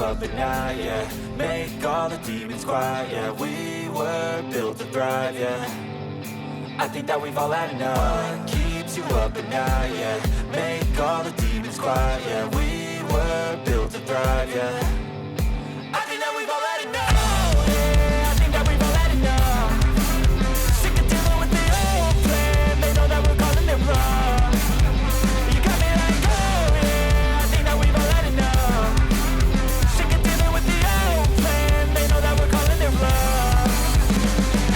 up at night, yeah. Make all the demons quiet, yeah. We were built to thrive, yeah. I think that we've all had enough. What keeps you up at night, yeah. Make all the demons quiet, yeah. We were built to thrive, yeah. I think that we've all had enough. Oh, yeah, I think that we've all had enough. Sick of dealing with the old plan. They know that we're calling it wrong. You got me like, oh yeah, I think that we've all had enough. Sick of dealing with the old plan. They know that we're calling it wrong.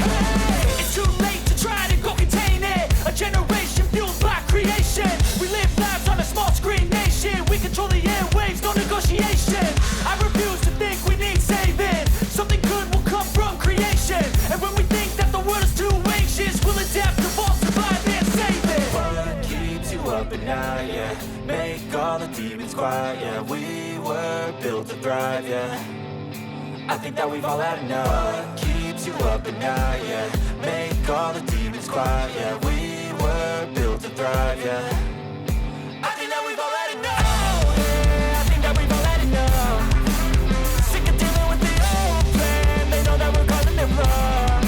Hey, it's too late to try to go contain it. A generation fueled by creation. We live lives on a small screen nation. We control the airwaves, no negotiation. I refuse to think we need saving. Something good will come from creation. And when we think that the world is too anxious, we'll adapt, evolve, survive and save it. What keeps you up at night, yeah. Make all the demons quiet, yeah. We were built to thrive, yeah. I think that we've all had enough. What keeps you up at night, yeah. Make all the demons quiet, yeah. We were built to thrive, yeah. I think that we've all had enough. Oh, yeah, I think that we've all had enough. Sick of dealing with the old plan. They know that we're calling it wrong.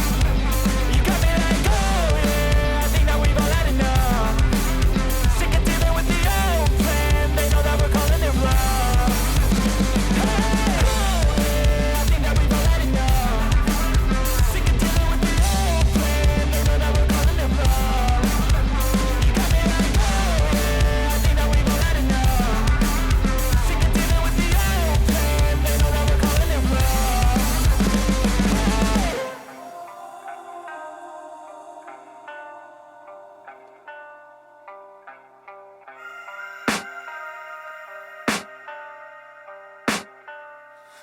You got me like, oh yeah, I think that we've all had enough. Sick of dealing with the old plan. They know that we're calling it wrong. Hey, oh yeah, I think that we've all had enough. Sick of dealing with the old plan. They know that we're calling it wrong. You got me like, oh yeah, I think that we've all had enough. Sick of dealing with the old plan. They know that we're calling it wrong.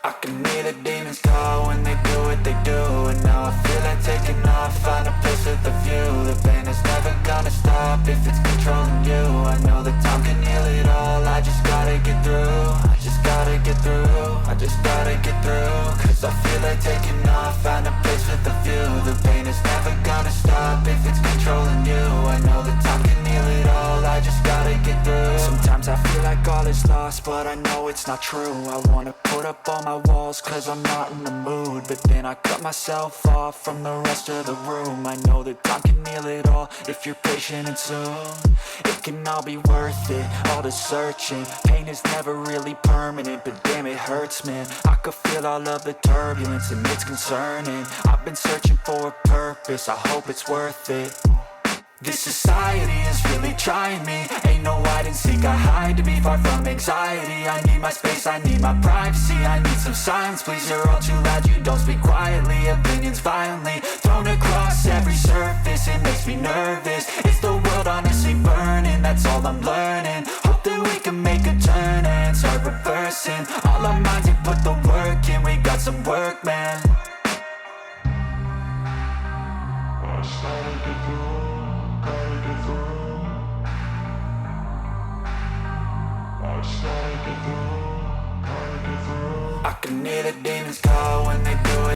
I can hear the demons call when they do what they do. And now I feel like taking off, find a place with a view. The pain is never gonna stop if it's controlling you. I know that time can heal it all, I just gotta get through. I just gotta get through, I just gotta get through. Cause I feel like taking off, find a place with a view. The pain is never gonna stop if it's controlling you. I know that time can heal it all, I just gotta get through. Sometimes I feel like all is lost, but I know it's not true. I wanna put up all my walls cause I'm not in the mood. But then I cut myself off from the rest of the room. I know that time can heal it all if you're patient and soon. It can all be worth it, all the searching. Pain is never really permanent, but damn it hurts, man. I could feel all of the turbulence and it's concerning. I've been searching for a purpose, I hope it's worth it. This society is really trying me. Ain't no hide and seek, I hide to be far from anxiety. I need my space, I need my privacy. I need some silence, please, you're all too loud. You don't speak quietly, opinions violently thrown across every surface. It makes me nervous, is the world honestly burning? That's all I'm learning. Hope that we can make a turn and start reversing all our minds and put the work in. We got some work, man. I can hear the demons call when they do it.